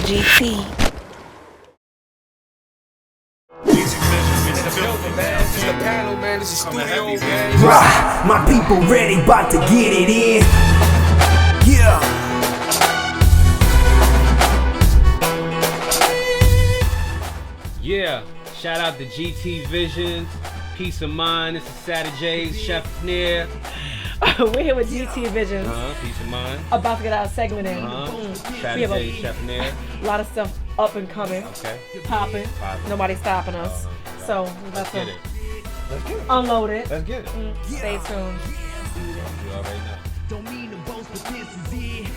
GT. It's the panel, man. This is studio, man. Right, my people ready, about to get it in. Yeah. Yeah, shout out to GT Visions, Peace of Mind. This is Saturday's Chefnere. We're here with GT Visions. Peace of Mind. About to get our segment in. Saturday's Chefnere. A lot of stuff up and coming. Okay. Popping. Nobody's stopping us. So Let's get it. unload it. Let's get it. Stay tuned. You already know. Don't mean to boast, but this is it.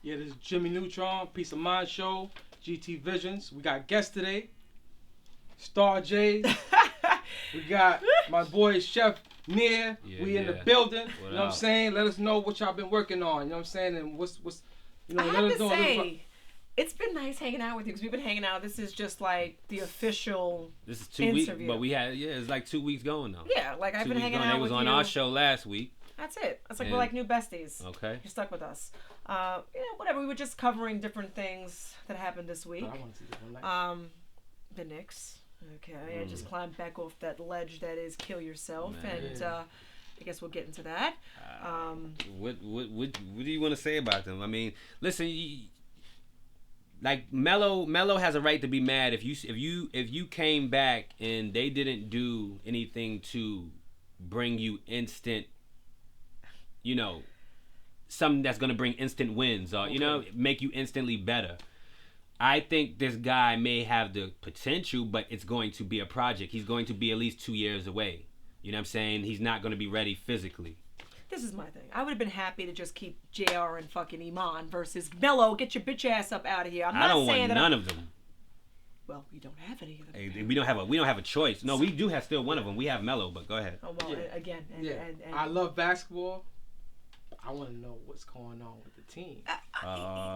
Yeah, this is Jimmy Neutron, Peace of Mind Show, GT Visions. We got guests today, Star J. We got my boy Chefnere. We in the building. You know what I'm saying? Let us know what y'all been working on. You know what I'm saying? And what's you know, I let have us to know. say, it's been nice hanging out with you because we've been hanging out. This is just like the official This is 2 weeks, interview. but we had it's like 2 weeks going though. Yeah, like I've 2 been weeks hanging going. out They was with on you. our show last week. That's it. It's like And- we're like new besties. Okay. You're stuck with us. Whatever. We were just covering different things that happened this week. I want to see this one night. The Knicks. Okay, I just climbed back off that ledge that is kill yourself, and I guess we'll get into that. What do you want to say about them? I mean, listen, like Melo has a right to be mad if you came back and they didn't do anything to bring you instant, you know, something that's gonna bring instant wins or you know make you instantly better. I think this guy may have the potential, but it's going to be a project. He's going to be at least 2 years away. You know what I'm saying? He's not going to be ready physically. This is my thing. I would have been happy to just keep JR and fucking Iman versus Melo. Get your bitch ass up out of here. I don't want none of them. Well, we don't have any of them. Hey, we don't have a choice. No, we do have still one of them. We have Melo, but go ahead. Oh well, Yeah. again. And I love basketball. I want to know what's going on with the team.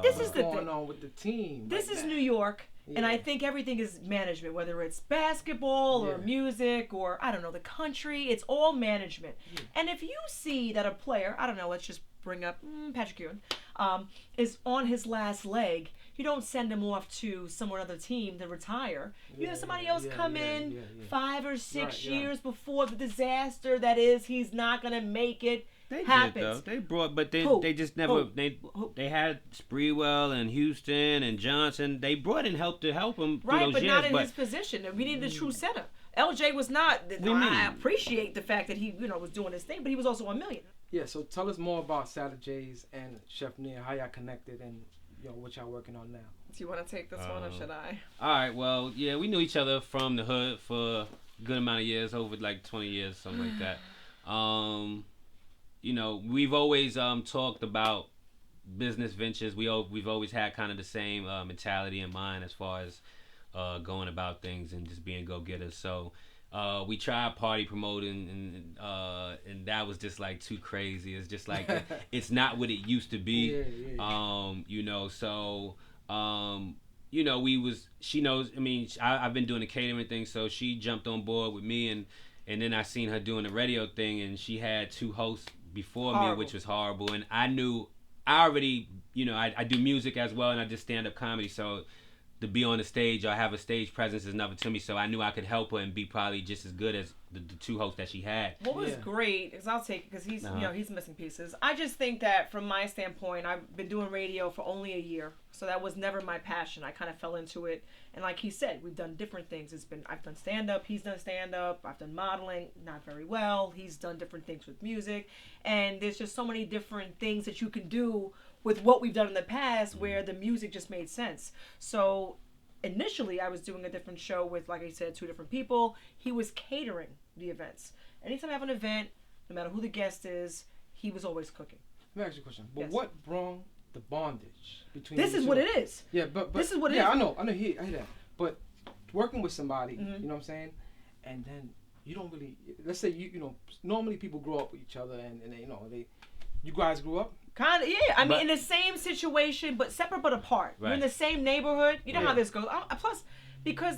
this is What's the going thing. on with the team? This right is now? New York, and Yeah. I think everything is management, whether it's basketball or Yeah. music or, I don't know, the country. It's all management. And if you see that a player, I don't know, let's just bring up Patrick Ewing, is on his last leg, you don't send him off to some other team to retire. You have somebody else come in 5 or 6 years before the disaster that is he's not going to make it. They happens. did though. They brought, but they Who? they just never Who? they had Spreewell and Houston and Johnson. They brought in help to help him through Right, those but years. not in but his position. We needed a true center. LJ was not. I appreciate the fact that he, was doing his thing, but he was also a million. Yeah, so tell us more about Saturday's and Chefnere, how y'all connected and what y'all working on now. Do you want to take this one or should I? all right, well, yeah, we knew each other from the hood for a good amount of years, over like 20 years, something like that. We've always talked about business ventures. We've always had kind of the same mentality in mind as far as going about things and just being go-getters. So we tried party promoting and that was just like too crazy. It's just like it's not what it used to be. She knows. I mean, I've been doing the catering thing, so she jumped on board with me, and then I seen her doing the radio thing, and she had 2 hosts before me, which was horrible. And I already, I do music as well, and I do stand-up comedy, so to be on the stage or have a stage presence is nothing to me. So I knew I could help her and be probably just as good as the 2 hosts that she had. What was great, because I'll take it, because he's, he's missing pieces. I just think that from my standpoint, I've been doing radio for only a year, so that was never my passion. I kind of fell into it, and like he said, we've done different things. I've done stand-up, he's done stand-up, I've done modeling, not very well. He's done different things with music, and there's just so many different things that you can do with what we've done in the past where the music just made sense. So initially I was doing a different show with, like I said, 2 different people. He was catering the events. Anytime I have an event, no matter who the guest is, he was always cooking. Let me ask you a question. But Yes. what brought the bondage between This you is two? what it is. Yeah, but this is what it is. Yeah, I know, I hear that. But working with somebody, Mm-hmm. you know what I'm saying? And then you don't really, let's say normally people grow up with each other and they, you guys grew up? Kind of, yeah. I mean, But- in the same situation, but separate but apart. We're in Right. the same neighborhood. You know Yeah. how this goes. Plus, because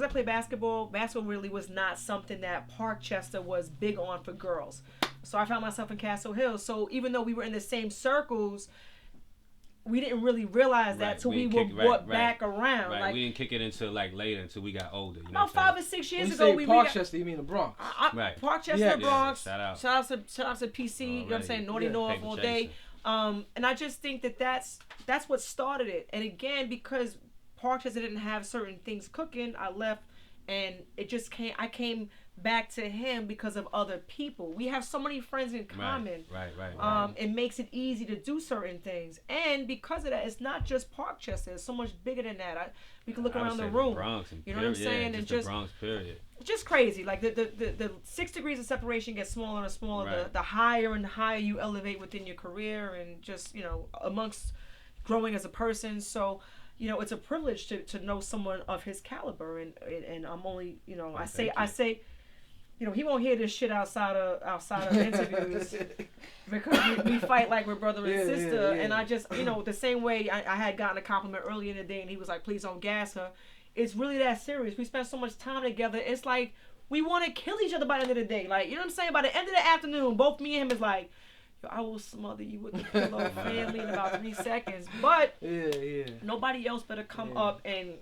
I play basketball really was not something that Parkchester was big on for girls. So I found myself in Castle Hill. So even though we were in the same circles, we didn't really realize that till we were brought back around. Right, Like, we didn't kick it until like later, until we got older. You know about 5 or 6 years ago, when we you say Parkchester, you mean the Bronx? Right. Parkchester, Yeah. Bronx. Yeah, Shout out to PC. You know what I'm saying? Naughty Yeah. North Paper all chaser. day. And I just think that's what started it. And again, because Parkchester didn't have certain things cooking, I left, and it just came. I came back to him because of other people. We have so many friends in common. Right. It makes it easy to do certain things, and because of that, it's not just Parkchester. It's so much bigger than that. We can look around the room. Bronx and you know what I'm saying? Yeah, and just the Bronx period. Just crazy. Like the 6 degrees of separation gets smaller and smaller. Right. The higher and higher you elevate within your career, and just amongst growing as a person. So. It's a privilege to know someone of his caliber, and I'm only, I say, he won't hear this shit outside of interviews because we fight like we're brother and sister. And I just, the same way I had gotten a compliment earlier in the day, and he was like, "Please don't gas her." It's really that serious. We spend so much time together. It's like we want to kill each other by the end of the day. Like, you know what I'm saying? By the end of the afternoon, both me and him is like, I will smother you with the pillow, family, in about 3 seconds. But nobody else better come up and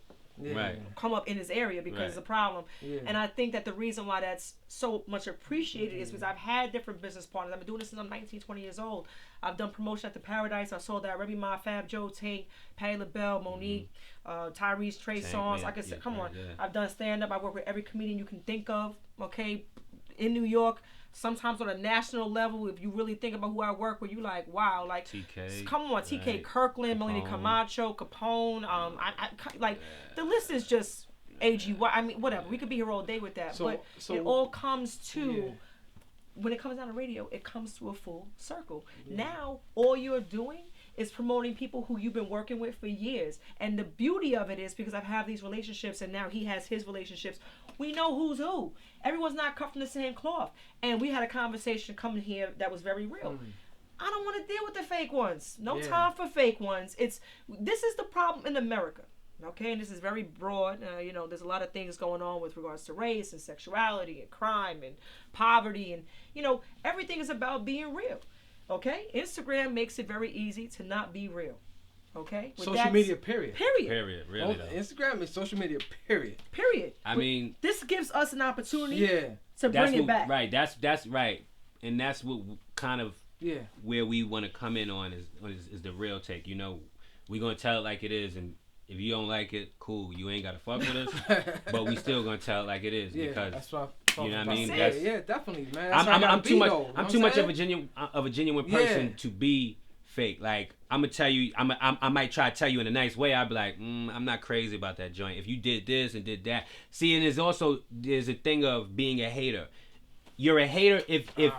come up in his area because it's a problem. Yeah. And I think that the reason why that's so much appreciated is because I've had different business partners. I've been doing this since I'm 19, 20 years old. I've done promotion at the Paradise. I sold that Remy Ma, Fab Joe, Tank, Patti LaBelle, Monique, Tyrese, Trey Songz. Like I said, come on. I've done stand-up. I work with every comedian you can think of, okay, in New York. Sometimes on a national level, if you really think about who I work with, you like, wow, like, TK, come on, TK Kirkland, Melanie Camacho, Capone, the list is just AG. I mean, whatever. We could be here all day with that, but it all comes to, when it comes down to radio, it comes to a full circle. Yeah. Now, all you're doing is promoting people who you've been working with for years. And the beauty of it is because I've had these relationships and now he has his relationships. We know who's who. Everyone's not cut from the same cloth. And we had a conversation coming here that was very real. I don't want to deal with the fake ones. No time for fake ones. This is the problem in America. Okay, and this is very broad. There's a lot of things going on with regards to race and sexuality and crime and poverty. And, everything is about being real. Okay? Instagram makes it very easy to not be real. Okay? Social media, period. Period, really. Instagram is social media, period. I mean, this gives us an opportunity to bring it back. Right, that's right. And that's what kind of where we want to come in on is the real take. We're going to tell it like it is, and if you don't like it, cool. You ain't got to fuck with us, but we still going to tell it like it is because that's what you know what I mean? Definitely, man. I'm too much of a genuine person to be fake. Like, I'm gonna tell you, I might try to tell you in a nice way. I'd be like, I'm not crazy about that joint. If you did this and did that, see, and there's a thing of being a hater. You're a hater if you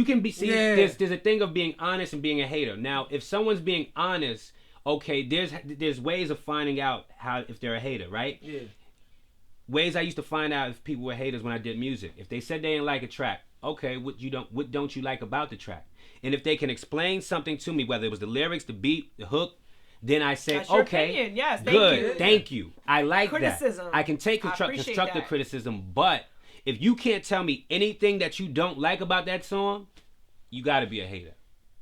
can be. See, there's a thing of being honest and being a hater. Now, if someone's being honest, okay, there's ways of finding out if they're a hater, right? Yeah. Ways I used to find out if people were haters when I did music. If they said they didn't like a track, okay, what don't you like about the track? And if they can explain something to me, whether it was the lyrics, the beat, the hook, then I say, okay, yes, good, thank you. I like criticism. That. I can take constructive criticism, but if you can't tell me anything that you don't like about that song, you got to be a hater.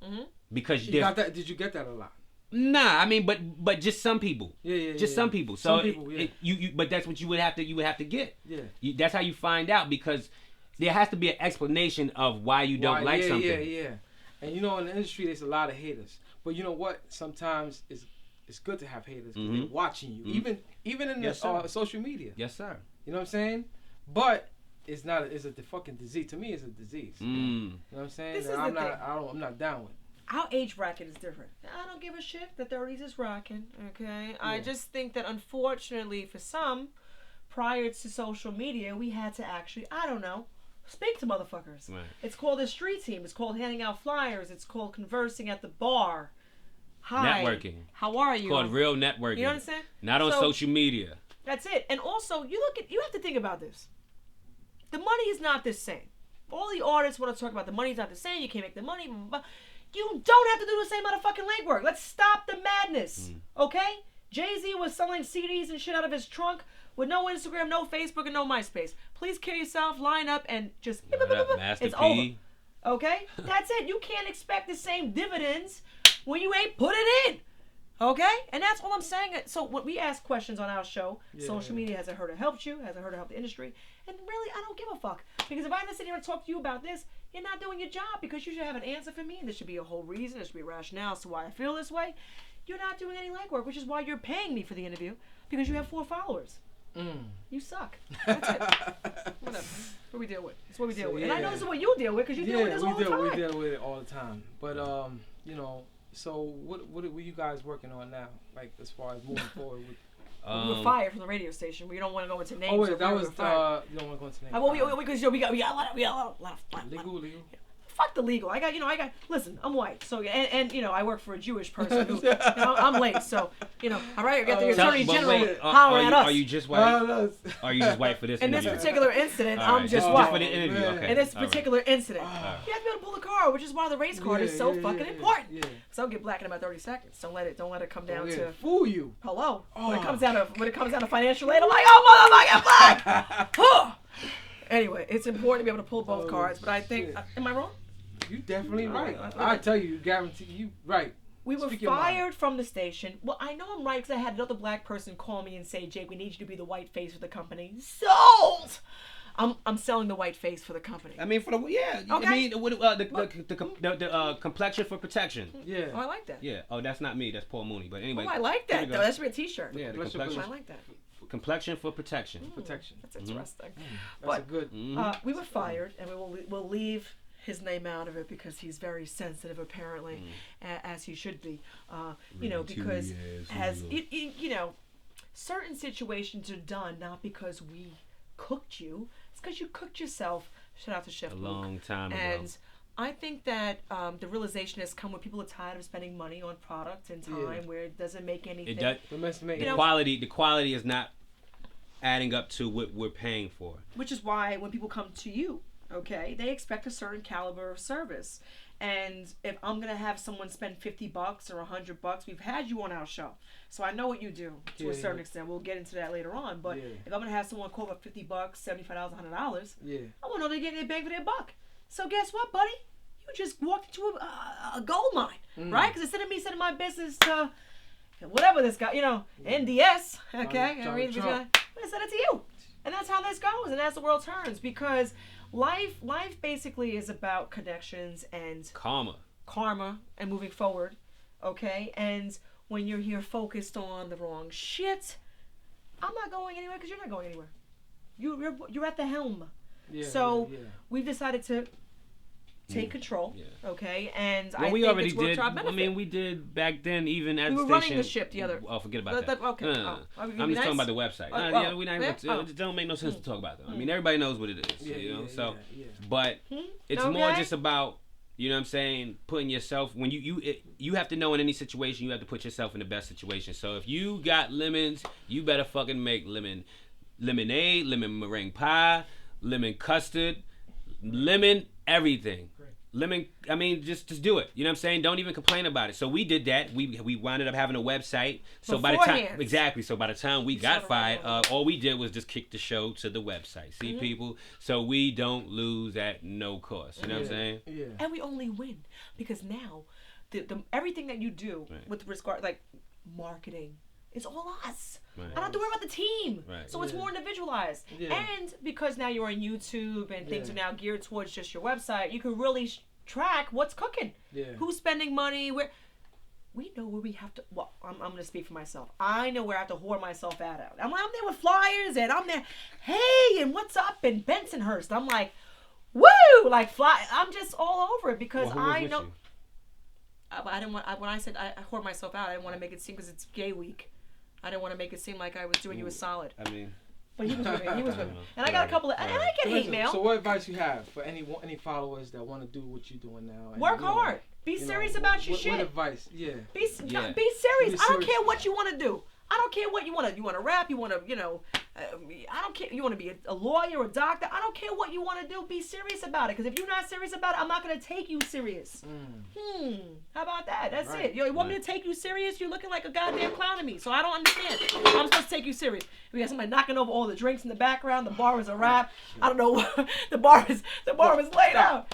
Mm-hmm. Because you got that. Did you get that a lot? Nah, I mean, but just some people. Some people. So some people, but that's what you would have to get. Yeah. That's how you find out, because there has to be an explanation of why you don't like something. Yeah. And in the industry, there's a lot of haters. But you know what? Sometimes it's good to have haters because they're watching you, even in social media. Yes, sir. You know what I'm saying? But it's a fucking disease. To me, it's a disease. You know what I'm saying? I'm not down with. Our age bracket is different. I don't give a shit. The 30s is rocking, okay? Yeah. I just think that, unfortunately, for some, prior to social media, we had to actually, speak to motherfuckers. Right. It's called a street team. It's called handing out flyers. It's called conversing at the bar. Hi. Networking. How are you? It's called real networking. You know what I'm saying? Not on social media. That's it. And also, you have to think about this. The money is not the same. All the artists want to talk about the money's not the same. You can't make the money. You don't have to do the same motherfucking legwork. Let's stop the madness, okay? Jay-Z was selling CDs and shit out of his trunk with no Instagram, no Facebook, and no MySpace. Please kill yourself, line up, and just Master it's P. over. Okay? That's it. You can't expect the same dividends when you ain't put it in. Okay? And that's all I'm saying. So when we ask questions on our show, social media, has it hurt or helped you? Has it hurt or helped the industry? And really, I don't give a fuck. Because if I sit here and talk to you about this, you're not doing your job, because you should have an answer for me, and there should be a whole reason, there should be a rationale as to why I feel this way. You're not doing any legwork, which is why you're paying me for the interview, because you have 4 followers. You suck. That's it. Whatever. That's what we deal with. That's what we deal with. And I know this is what you deal with, because you deal with this all the time. We deal with it all the time. But, you know, so what are you guys working on now? Like, as far as moving forward with... we were fired from the radio station. We don't want to go into names. Oh wait, that was you don't want to go into names. Well, because we got a lot of legal. Fuck the legal. I got. Listen, I'm white, so and I work for a Jewish person. Who, I'm late, so all right. I got the attorney general hollering at us. Are you just white? Are you just white for this? In this particular incident, right. I'm just white. Just for the interview, okay. In this particular incident, you have to be able to pull a car, which is why the race card is so fucking important. Yeah. So I'll get black in about 30 seconds. Don't let it come down to fool you. Hello. When it comes down to financial aid, I'm like, oh motherfucking black. Anyway, it's important to be able to pull both cards, but I think, am I wrong? You definitely right. I tell you, guarantee you right. We were fired from the station. Well, I know I'm right, because I had another black person call me and say, "Jake, we need you to be the white face for the company." Sold. I'm selling the white face for the company. I mean, Okay. I mean, the complexion for protection. Yeah. Oh, I like that. Yeah. Oh, that's not me. That's Paul Mooney. But anyway. Oh, I like that. Though. That should be a T-shirt. Yeah. The complexion. I like that. Complexion for protection. Protection. That's interesting. That's a good. We were fired, and we'll leave his name out of it, because he's very sensitive, apparently, as he should be. Because certain situations are done not because we cooked you, it's because you cooked yourself. Shout out to Chef Luke. Long time ago. And I think that the realization has come when people are tired of spending money on product and time where it doesn't make anything. The quality is not adding up to what we're paying for. Which is why when people come to you, okay, they expect a certain caliber of service. And if I'm going to have someone spend $50 or $100, we've had you on our show. So I know what you do to a certain extent. We'll get into that later on. But if I'm going to have someone call up $50, $75, $100, I want to know they're getting their bang for their buck. So guess what, buddy? You just walked into a gold mine, right? Because instead of me sending my business to whatever this guy, NDS, okay? I send it to you. And that's how this goes. And that's the world turns. Because life basically is about connections and karma and moving forward, okay? And when you're here focused on the wrong shit, I'm not going anywhere, because you're not going anywhere. You're at the helm. We've decided to take control, okay? And I we think already it's worked did. to our benefit. I mean, we did back then, even at we the were station. running the ship together. Oh, forget about that. Okay. I'm just talking about the website. It don't make no sense to talk about that. I mean, everybody knows what it is, But it's more just about, you know what I'm saying, putting yourself, when you have to know in any situation, you have to put yourself in the best situation. So if you got lemons, you better fucking make lemonade, lemon meringue pie, lemon custard, lemon everything. Lemon, I mean, just do it. You know what I'm saying? Don't even complain about it. So we did that. We wound up having a website. So by the time we got fired, all we did was just kick the show to the website. See, people? So we don't lose at no cost. You know what I'm saying? Yeah. And we only win because now the everything that you do with regard, like marketing, it's all us. Right. I don't have to worry about the team. Right. So it's more individualized. Yeah. And because now you're on YouTube and things are now geared towards just your website, you can really track what's cooking. Yeah. Who's spending money, where. We know where we have to. Well, I'm going to speak for myself. I know where I have to whore myself out. I'm there with flyers, and I'm there. Hey, and what's up in Bensonhurst? I'm like, woo, like fly. I'm just all over it because I know. I didn't want. When I said I whore myself out, I didn't want to make it seem because it's Gay Week. I didn't want to make it seem like I was doing you a solid. I mean. But he was with me. He was with me. And I got a couple of. And I get hate mail. So what advice you have for any followers that want to do what you're doing now? And, work hard. Be serious about your shit. What advice? Yeah. Be serious. I don't care what you want to do. I don't care what you want to. You want to rap? You want to, I don't care. You want to be a lawyer, a doctor? I don't care what you want to do. Be serious about it. Because if you're not serious about it, I'm not going to take you serious. How about that? That's it. You want me to take you serious? You're looking like a goddamn clown to me. So I don't understand. I'm supposed to take you serious. We got somebody knocking over all the drinks in the background. The bar is a wrap. I don't know. The bar is laid out.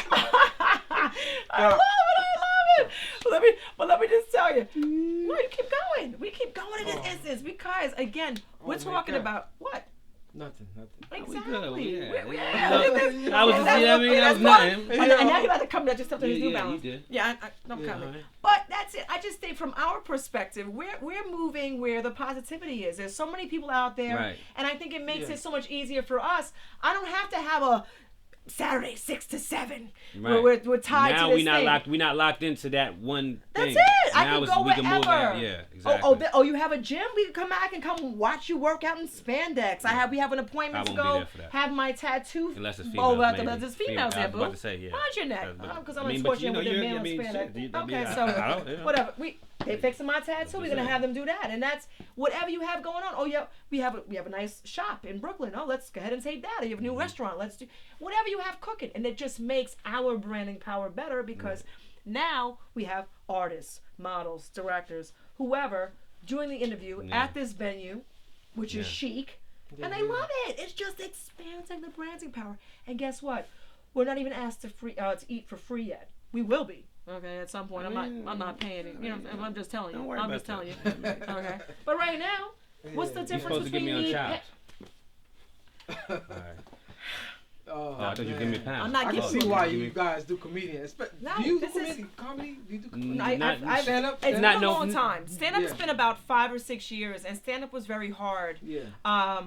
I love it. But let me just tell you. No, you keep going. We keep going in this instance because again, we're talking about what? Nothing. Exactly. I was just, that was nothing. And now you got to come to just something to New Balance. You did. Yeah, I'm coming. Right. But that's it. I just think from our perspective, we're moving where the positivity is. There's so many people out there, and I think it makes it so much easier for us. I don't have to have a Saturday 6 to 7. Right. We're tied now to this thing. We're not locked into that one thing. That's it. I now can go we can move wherever. out. Yeah, exactly. Oh, you have a gym? We can come back and come watch you work out in spandex. We have an appointment to go have my tattoo. Unless it's females. Unless it's females there, boo. I was about to say, yeah. Mind your neck. Because I'm going to but torture you with their male spandex. Okay, so whatever. They fixing my tattoo. We're gonna have them do that, and that's whatever you have going on. Oh yeah, we have a nice shop in Brooklyn. Oh, let's go ahead and take that. Or you have a new restaurant. Let's do whatever you have cooking, and it just makes our branding power better because now we have artists, models, directors, whoever doing the interview at this venue, which is chic, and they love it. It's just expanding the branding power. And guess what? We're not even asked to eat for free yet. We will be. Okay, at some point, I'm not paying it. I'm just telling you. I'm just telling you. Okay, but right now, what's the difference between me and? All right. I thought you give me a pound. I'm not I giving. can see why you guys do comedian. No, do you do comedy? Do you do comedy? I've stand up. It's been a long time. Stand up's been about 5 or 6 years, and stand up was very hard. Yeah.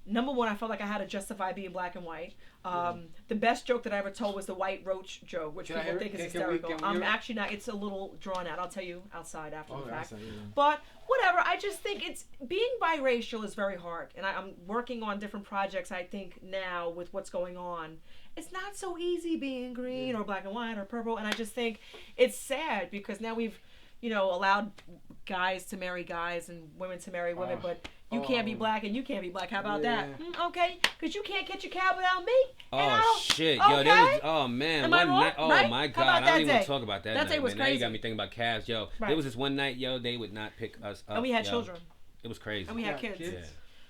Number one, I felt like I had to justify being black and white. The best joke that I ever told was the white roach joke, which people think is hysterical. Actually not. It's a little drawn out. I'll tell you outside after the fact. But whatever. I just think being biracial is very hard, and I'm working on different projects. I think now with what's going on, it's not so easy being green or black and white or purple. And I just think it's sad because now we've allowed guys to marry guys and women to marry women, but you can't be black and you can't be black. How about that? Okay, because you can't get your cab without me. Oh shit, yo, there was man, one night. Oh right? my god, I don't even want to talk about that. That day was crazy. Now you got me thinking about cabs, yo. Right. There was this one night, yo, they would not pick us up. And we had children. It was crazy. And we had kids. Yeah.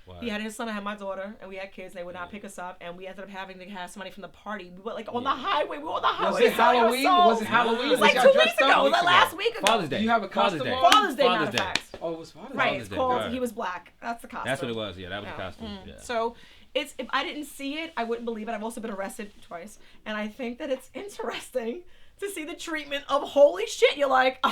Wow. He had his son, I had my daughter, and we had kids. They would not pick us up, and we ended up having to have somebody from the party. We were like on the highway. We were on the highway. Was it Halloween? Was it Halloween? It was like 2 weeks ago. It was like last week ago. Father's Day. Do you have a costume? Father's Day, matter of fact. Oh, it was Father's Day. Right, it's called He Was Black. That's the costume. That's what it was. Yeah, that was the costume. Yeah. So if I didn't see it, I wouldn't believe it. I've also been arrested twice, and I think that it's interesting to see the treatment of holy shit. I'm like.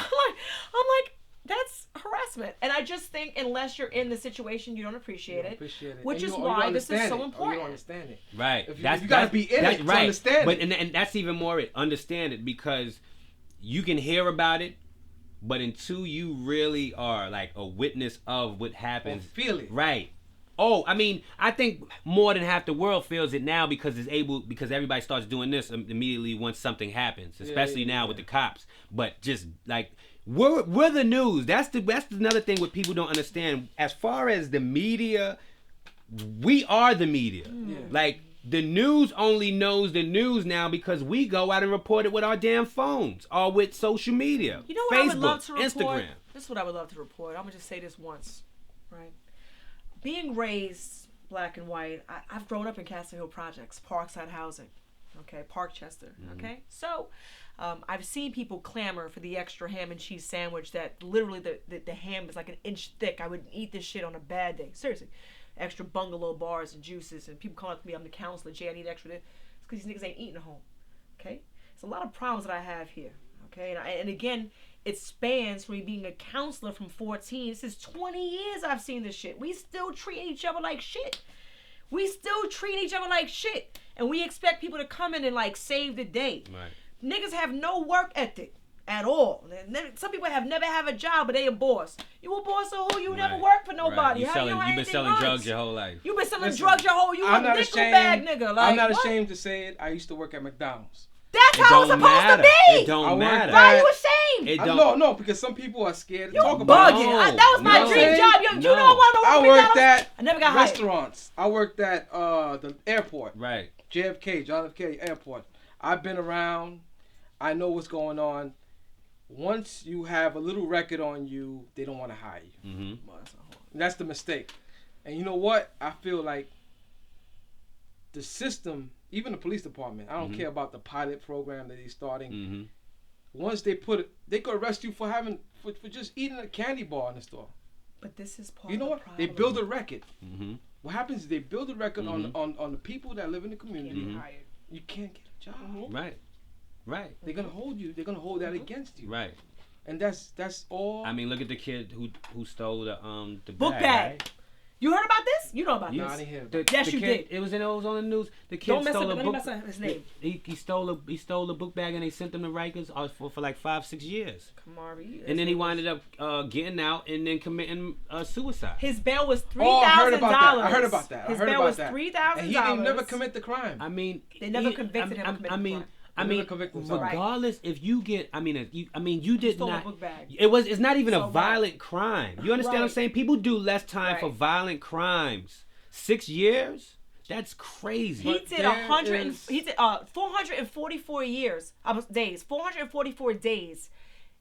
That's harassment. And I just think unless you're in the situation, you don't appreciate it. Which is why this is so important. You don't understand it. Right. You got to be in it to understand it. And that's even more understand it because you can hear about it, but until you really are like a witness of what happens. Or feel it. Right. Oh, I mean, I think more than half the world feels it now because everybody starts doing this immediately once something happens, especially now with the cops. But just like we're the news. That's another thing what people don't understand. As far as the media, we are the media. Yeah. Like the news only knows the news now because we go out and report it with our damn phones or with social media. You know what Facebook, I would love to report? Instagram. This is what I would love to report. I'm gonna just say this once, right? Being raised black and white, I've grown up in Castle Hill Projects, Parkside Housing, okay, Parkchester, okay? So I've seen people clamor for the extra ham and cheese sandwich that literally the ham is like an inch thick. I would eat this shit on a bad day. Seriously. Extra bungalow bars and juices, and people calling me, I'm the counselor, Jay, I need extra. It's because these niggas ain't eating at home, okay? It's a lot of problems that I have here, okay? And again, it spans from me being a counselor from 14. This is 20 years I've seen this shit. We still treat each other like shit. And we expect people to come in and like save the day. Right. Niggas have no work ethic at all. Some people have never had a job, but they a boss. You a boss of who? You never worked for nobody. Right. You've been selling drugs your whole life. You've been selling drugs your whole. You a nickel bag nigga. Like, I'm not ashamed to say it. I used to work at McDonald's. That's It how it's don't supposed matter. to be. It don't I worked matter. Why are you ashamed? It I don't. no, because some people are scared to You talk about bugging. it. That was my No. dream job. You No. know I want to I work worked McDonald's. at I never got hired. restaurants. I worked at the airport, Right. JFK, John F. Kennedy Airport. I've been around. I know what's going on. Once you have a little record on you, they don't want to hire you. Mm-hmm. That's the mistake. And you know what? I feel like the system, even the police department, I don't care about the pilot program that they're starting. Mm-hmm. Once they put it, they could arrest you for just eating a candy bar in the store. But this is part You know of what? the problem. They build a record. Mm-hmm. What happens is they build a record on the people that live in the Can't community. get hired. You can't get a job. Right. Right. They're gonna hold you. They're gonna hold that against you. Right. And that's all. I mean, look at the kid who stole the Book bag. bag. Right? You heard about this? You know about Nah, I this. didn't hear. The, Yes, the you kid, did. It was on the news. The kid Don't mess stole up. a Let me book. mess up his name. He stole a book bag and they sent him to Rikers for like 5-6 years. Kamari. And then he winded up getting out and then committing suicide. His bail was $3,000. Oh, I heard about that. I heard about that. His I heard bail about was that. $3,000. And he didn't never commit the crime. I mean, They never convicted him of committing the crime. I They mean, never convicted him, sorry. regardless if you get, you did stole a not. book bag. It's not even So a what? violent crime. You understand what I'm Right. saying? People do less time for Right. violent crimes. 6 years? That's crazy. He But did there he did 444 years days, 444 days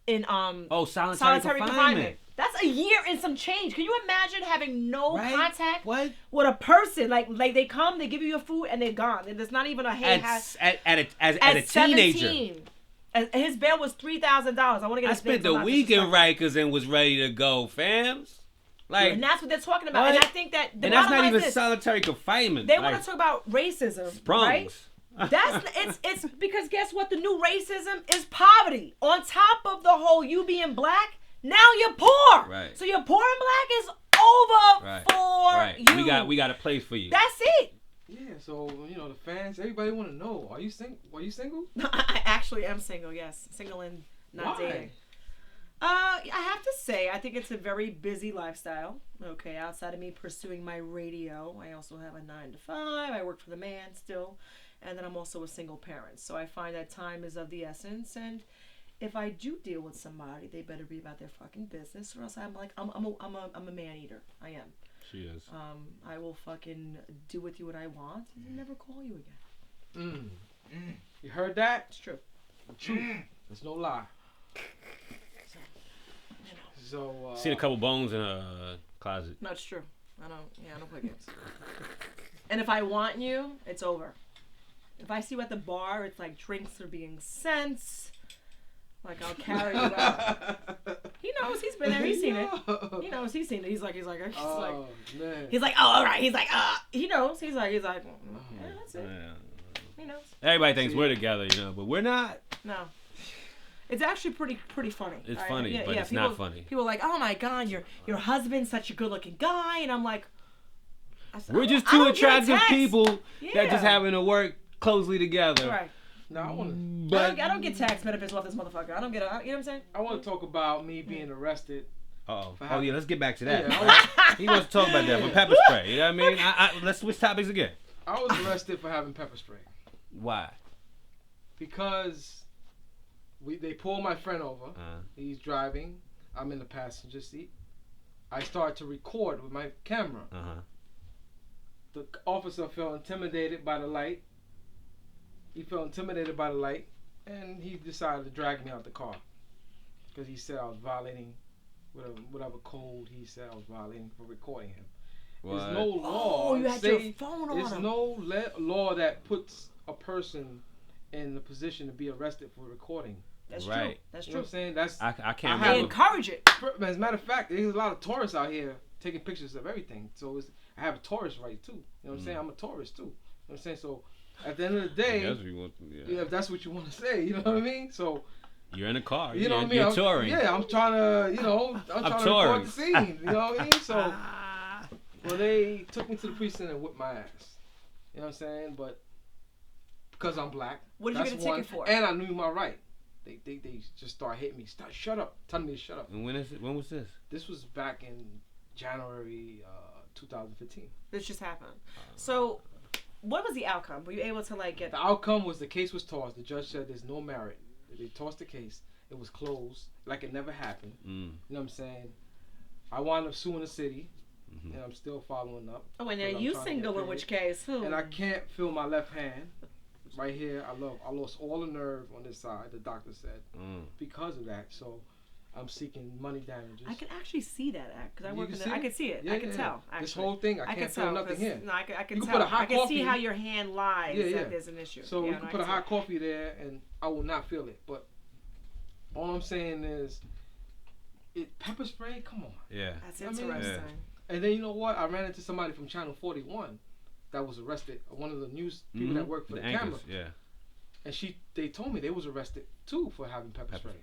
in solitary confinement. That's a year and some change. Can you imagine having no Right? contact What? with a person? Like they come, they give you your food, and they're gone. And there's not even a hey. As a teenager. 17. And his bail was $3,000. I want to get. I his name spent so I'm the not week in disrespectful. Rikers and was ready to go, fams. Like, And that's what they're talking about. What? And I think that the and that's bottom not line even is this. solitary confinement. They like, want to talk about racism, sprungs. right? It's because guess what? The new racism is poverty. On top of the whole you being black, now you're poor. Right. So you're poor and black is over Right. for Right. you. We got a place for you. That's it. Yeah. So the fans, everybody want to know: Are you single? Are you single? I actually am single. Yes, single and not Why? dating. I have to say, I think it's a very busy lifestyle. Okay, outside of me pursuing my radio, I also have a 9 to 5. I work for the man still, and then I'm also a single parent. So I find that time is of the essence. And if I do deal with somebody, they better be about their fucking business, or else I'm a man eater. I am. She is. I will fucking do with you what I want and never call you again. You heard that? It's true. Truth. There's no lie. So Seen a couple bones in her closet. No, it's true. I don't play games. And if I want you, it's over. If I see you at the bar, it's like drinks are being sent. Like I'll carry you out. He knows. He's been there. He's seen it. He knows. He's seen it. He's like, man. Man. Oh, all right. He's like, he knows. He's like, yeah, that's it. Yeah. He knows. Everybody thinks we're together, but we're not. No. It's actually pretty funny. It's funny, but it's not funny. People are like, oh my god, your husband's such a good looking guy, and I'm like, We're just I two don't get a attractive text. people that Yeah. just happen to work closely together. Right. No, I want to. But I don't get tax benefits off this motherfucker. I don't get it. You know what I'm saying? I want to talk about me being arrested. oh yeah, let's get back to that. Yeah, He wants to talk about that with pepper spray. You know what I mean? Let's switch topics again. I was arrested for having pepper spray Why? because they pulled my friend over. He's driving. I'm in the passenger seat. I start to record with my camera. The officer felt intimidated by the light. He felt intimidated by the light, and he decided to drag me out the car because he said I was violating whatever code he said I was violating for recording him. What? There's no law. Oh, you had your phone on There's him. no law that puts a person in the position to be arrested for recording. That's Right. true. That's You know true. what I'm saying? That's I can't I They have remember. encourage it. as a matter of fact, there's a lot of tourists out here taking pictures of everything. So I have a tourist right too. You know what I'm saying? I'm a tourist too. You know what I'm saying? So at the end of the day, Yes, we want- yeah, if that's what you want to say, you know what I mean? So You're in a car. you know what I mean? You're I'm- touring. Yeah, I'm trying to, I'm trying to touring. record the scene. You know what I mean? So well, they took me to the precinct and whipped my ass. You know what I'm saying? But because I'm black, What did you that's get a ticket one, for? and I knew my right. They just start hitting me. Shut up. Telling me to shut up. And when was this? This was back in January 2015. This just happened. So what was the outcome? Were you able to like get? The outcome was the case was tossed. The judge said there's no merit. They tossed the case. It was closed, like it never happened. You know what I'm saying? I wound up suing the city, and I'm still following up. Oh, and now you single in which case? And I can't feel my left hand. Right here, I lost all the nerve on this side. The doctor said because of that. So I'm seeking money damages. I can actually see that because I work in it. I can see it. Yeah, I can tell. Actually. This whole thing, I can't feel nothing here. No, I can you tell. Put a hot I can coffee, see how your hand lies. That there's an issue. So you can put a hot coffee there, and I will not feel it. But all I'm saying is, pepper spray. Come on. Yeah. That's interesting. And then you know what? I ran into somebody from Channel 41 that was arrested. One of the news people that work for the camera. Yeah. And they told me they was arrested too for having pepper spray.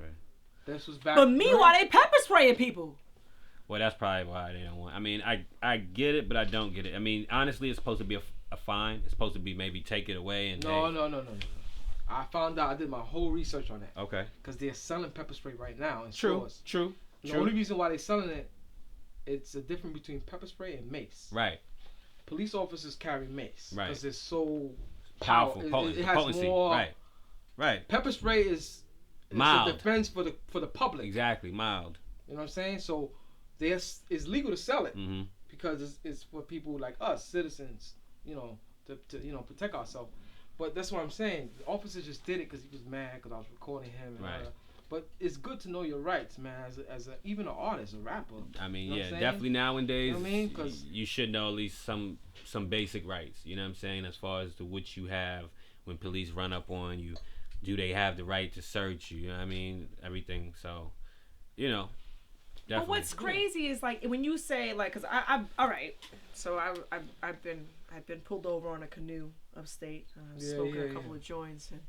This was back. But meanwhile, they pepper spraying people. Well, that's probably why they don't want. I mean, I get it, but I don't get it. I mean, honestly, it's supposed to be a fine. It's supposed to be maybe take it away and. No. I found out. I did my whole research on that. Okay. Because they're selling pepper spray right now in True. stores. True. The only reason why they're selling it, it's a difference between pepper spray and mace. Right. Police officers carry mace. Right. Because it's so powerful. It has potency. more. Right. Pepper spray is mild. It's a defense for the public. Exactly. Mild. You know what I'm saying? So it's legal to sell it because it's for people like us, citizens. You know, to protect ourselves. But that's what I'm saying. The officer just did it because he was mad because I was recording him. And but it's good to know your rights, man. As even an artist, a rapper. I mean, you know definitely nowadays. You know what I mean? 'Cause you should know at least some basic rights. You know what I'm saying? As far as to what you have when police run up on you, do they have the right to search you? You know what I mean? Everything. So, you know. Definitely. But what's crazy is like when you say like, cause I'm all right. So I've been pulled over on a canoe upstate, smoking a couple of joints, and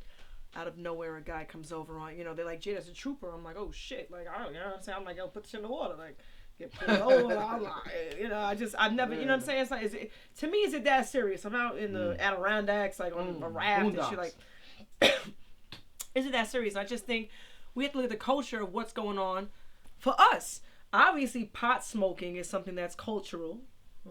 out of nowhere a guy comes over on, they're like, Jay, that's a trooper. I'm like, oh shit, like I don't, you know what I'm saying? I'm like, yo, put this in the water, like get pulled over. I'm like, I've never, you know what I'm saying? It's like, to me, is it that serious? I'm out in the Adirondacks, like on a raft and shit, like, is it that serious? I just think we have to look at the culture of what's going on for us. Obviously, pot smoking is something that's cultural.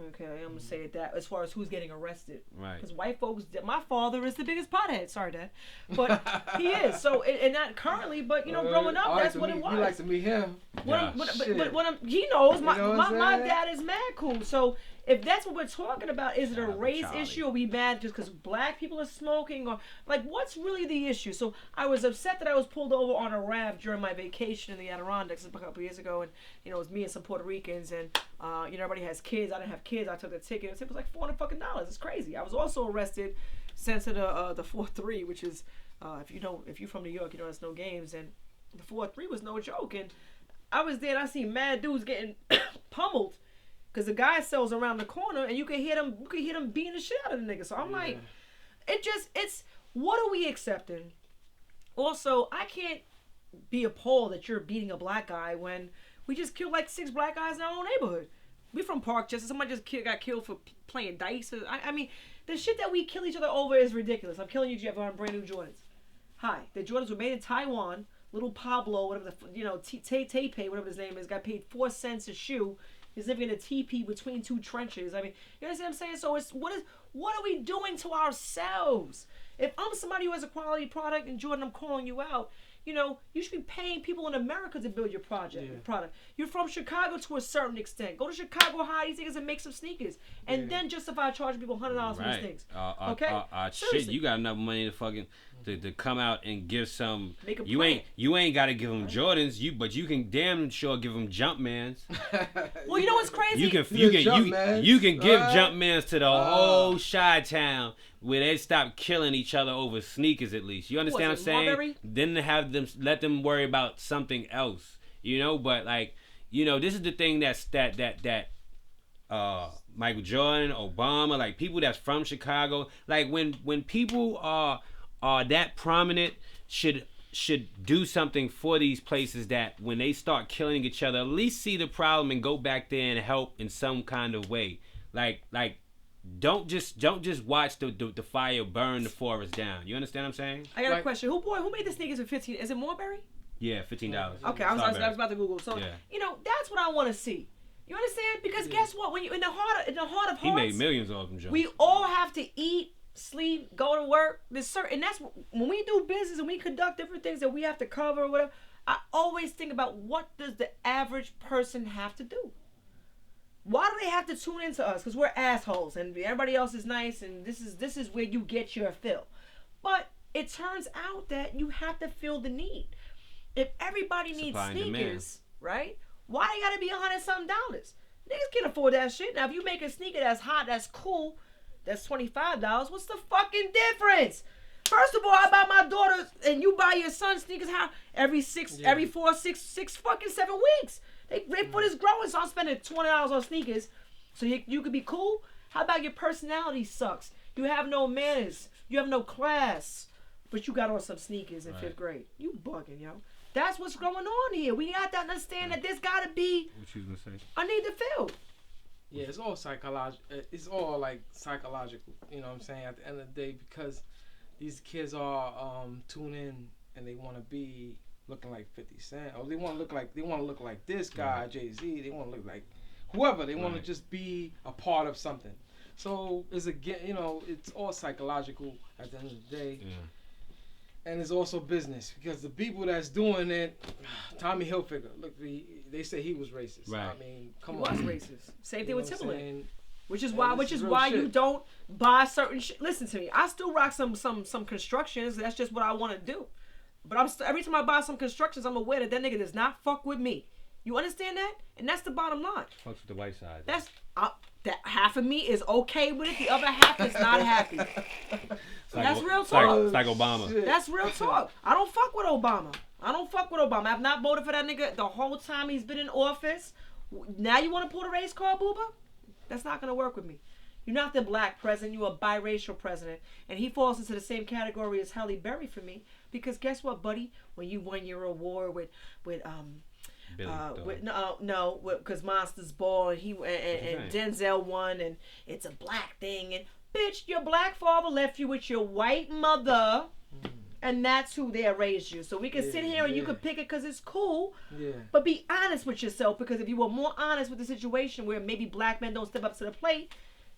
Okay, I'm gonna say it that as far as who's getting arrested, right? Because white folks, my father is the biggest pothead. Sorry, Dad, but he is. So, and not currently, but growing up, that's what it was. You like to meet him? He knows my dad is mad cool. So if that's what we're talking about, is it a race issue? Are we mad just because black people are smoking, or like what's really the issue? So I was upset that I was pulled over on a raft during my vacation in the Adirondacks a couple of years ago, and it was me and some Puerto Ricans, and everybody has kids. I didn't have kids. I took the ticket. The ticket was like $400. It's crazy. I was also arrested, sent to the 4-3, which is if you're from New York, that's no games, and the 4-3 was no joke. And I was there, and I seen mad dudes getting pummeled. Because the guy sells around the corner, and you can hear them beating the shit out of the nigga. So I'm like, it's what are we accepting? Also, I can't be appalled that you're beating a black guy when we just killed like 6 black guys in our own neighborhood. We from Parkchester. Somebody just got killed for playing dice. I mean, the shit that we kill each other over is ridiculous. I'm killing you, Jeff, on brand new Jordans. Hi, the Jordans were made in Taiwan. Little Pablo, whatever Taipei, whatever his name is, got paid 4 cents a shoe. He's living in a teepee between 2 trenches. I mean, you understand what I'm saying? So it's what are we doing to ourselves? If I'm somebody who has a quality product, and Jordan, I'm calling you out, you should be paying people in America to build your product. You're from Chicago to a certain extent. Go to Chicago, hire these niggas and make some sneakers, and then justify charging people $100 for these things. Okay? Shit, you got enough money to fucking to come out and give some. Make a you ain't got to give them Jordans, but you can damn sure give them Jumpmans. Well, you know what's crazy? You can give Jumpmans to the whole Chi-Town where they stop killing each other over sneakers at least. You understand what I'm saying? Marbury? Then let them worry about something else. But like, this is the thing that Michael Jordan, Obama, like people that's from Chicago, like when people are that prominent should do something for these places, that when they start killing each other, at least see the problem and go back there and help in some kind of way. Like don't just watch the fire burn the forest down. You understand what I'm saying? I got a question. Who made the sneakers for 15? Is it Marbury? Yeah, $15. Okay, I was about to Google. So that's what I want to see. You understand? Because guess what? When you in the heart of hearts, he made millions of them. We all have to eat, sleep, go to work. There's certain, and that's when we do business and we conduct different things that we have to cover or whatever. I always think about what does the average person have to do? Why do they have to tune into us? Because we're assholes and everybody else is nice and this is where you get your fill. But it turns out that you have to feel the need. If everybody needs sneakers, right? Why they gotta be $100-something? Niggas can't afford that shit. Now if you make a sneaker that's hot, that's cool, that's $25, what's the fucking difference? First of all, I buy my daughter and you buy your son sneakers how every 4, 6 fucking 7 weeks. They foot is growing, so I'm spending $20 on sneakers. So you could be cool. How about your personality sucks? You have no manners. You have no class. But you got on some sneakers in 5th grade. You bugging, yo. That's what's going on here. We got to understand that there's got to be. What you gonna say? I need to feel. Yeah, it's all psychological. It's all like psychological. You know what I'm saying? At the end of the day, because these kids are tune in and they want to be looking like 50 Cent, or they want to look like this guy, Jay-Z. They want to look like whoever. They want to just be a part of something. So it's it's all psychological at the end of the day. Yeah. And it's also business because the people that's doing it, Tommy Hilfiger, look, they say he was racist. Right. I mean, come he on. was racist. Same thing with Timberland. Which is and why you don't buy certain shit. Listen to me. I still rock some constructions. That's just what I want to do. But every time I buy some constructions, I'm aware that nigga does not fuck with me. You understand that? And that's the bottom line. Fucks with the white side. That's that half of me is okay with it. The other half is not happy. That's real talk. It's like Obama. That's real talk. I don't fuck with Obama. I've not voted for that nigga the whole time he's been in office. Now you want to pull the race card, booba? That's not going to work with me. You're not the black president. You're a biracial president. And he falls into the same category as Halle Berry for me. Because guess what, buddy? When you won your award with because Monsters Ball and Denzel won and it's a black thing and bitch, your black father left you with your white mother and that's who they raised you. So we can sit here and you can pick it because it's cool. Yeah. But be honest with yourself, because if you were more honest with the situation where maybe black men don't step up to the plate,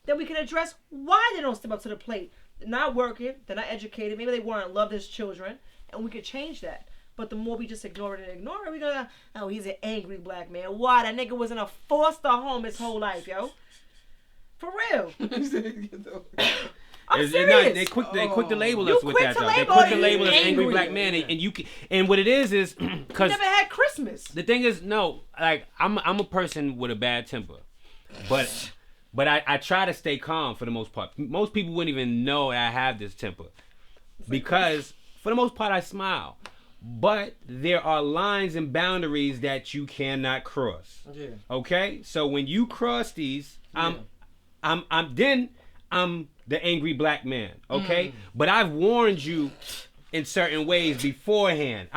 then we can address why they don't step up to the plate. They're not working, they're not educated, maybe they weren't loved as children, and we could change that. But the more we just ignore it, we're gonna, oh, he's an angry black man. Why? That nigga was in a foster home his whole life, yo. For real. I'm serious. They quick to label us with that, though. They quick to label us angry black man, and what it is because never had Christmas. The thing is, no, like I'm a person with a bad temper, but I try to stay calm for the most part. Most people wouldn't even know I have this temper because for the most part I smile. But there are lines and boundaries that you cannot cross. Yeah. Okay? So when you cross these, I'm the angry black man. Okay? But I've warned you in certain ways beforehand.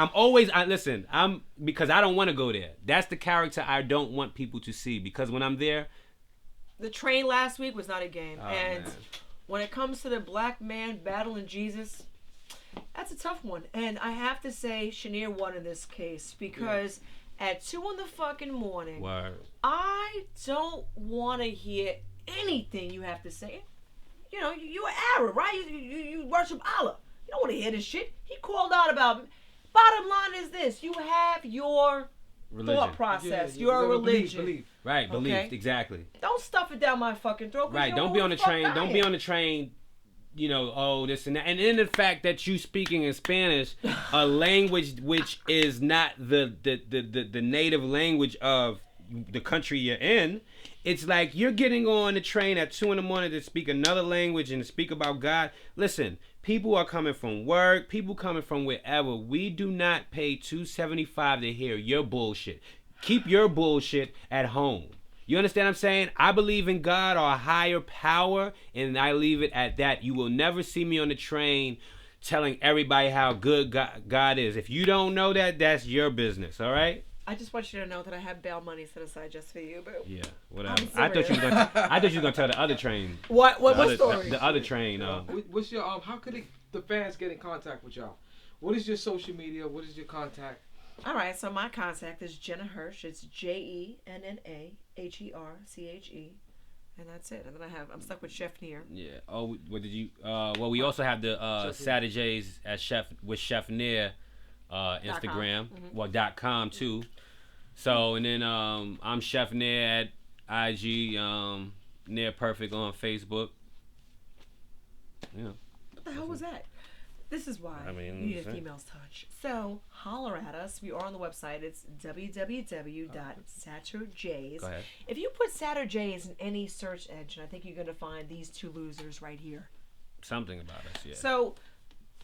Because I don't want to go there. That's the character I don't want people to see, because when I'm there. The train last week was not a game. And man. When it comes to the black man battling Jesus, that's a tough one. And I have to say Chefnere won in this case because at 2 a.m, I don't want to hear anything you have to say. You know, you're Arab, right? You worship Allah. You don't want to hear this shit. He called out about me. Bottom line is this. You have your thought process, your religion. Belief. Right, belief, exactly. Don't stuff it down my fucking throat. Right, don't be on the train. Don't be on the train. You know, oh, this and that. And then the fact that you speaking in Spanish, a language which is not the native language of the country you're in, it's like you're getting on the train at 2 a.m. to speak another language and speak about God. Listen, people are coming from work, people coming from wherever. We do not pay $2.75 to hear your bullshit. Keep your bullshit at home. You understand what I'm saying? I believe in God or a higher power, and I leave it at that. You will never see me on the train telling everybody how good God is. If you don't know that, that's your business, all right? I just want you to know that I have bail money set aside just for you, but yeah, whatever. I thought you were gonna tell the other train. What story? The other train. What's your how could the fans get in contact with y'all? What is your social media? What is your contact? All right, so my contact is Jenna Hirsch. It's JennaHerche. And that's it. And then I'm stuck with Chefnere. Yeah. Oh, what did you? Well, we also have the Saturdays at Chefnere Instagram. Well, .com too. So and then I'm Chefnere at IG. Near Perfect on Facebook. Yeah. What the hell was that? This is why you need a female's touch. So holler at us. We are on the website. It's www.saturdjays. Go ahead. If you put Saturdjays in any search engine, I think you're going to find these two losers right here. Something about us, yeah. So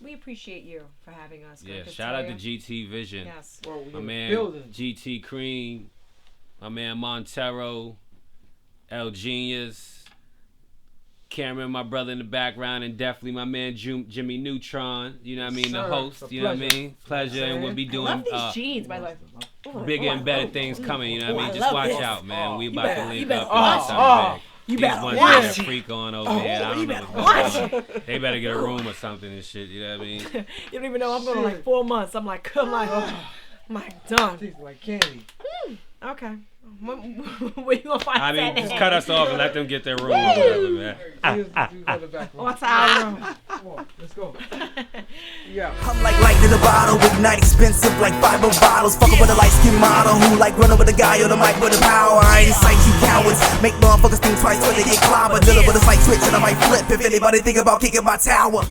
we appreciate you for having us. Yeah, shout out to GT Vision. Yes. Well, my man GT Cream. My man Montero. El Genius. Cameron, my brother in the background, and definitely my man Jimmy Neutron. You know what I mean? The host. You know what I mean? Pleasure, and we'll be doing. I love these jeans, by the way. Bigger and better things coming. You know what I mean? Just watch out, man. We about to link up. You better watch. watch. Freak on over here. I don't know what's going on. They better get a room or something and shit. You know what I mean? You don't even know. I'm going like 4 months. I'm like, my done. Tastes like candy. Okay. Where you gonna find I mean, that just at? cut us off and let them get their room or whatever, man. What's our room? Come on, let's go. Yeah. I'm like light in a bottle, big night expensive like 5 bottles. Fuckin' with a light skin model who like running with a guy on the mic with the power. I ain't sight you cowards. Make motherfuckers think twice when they get clobbered. Dealing with a slight twitch and I might flip if anybody think about kicking my tower.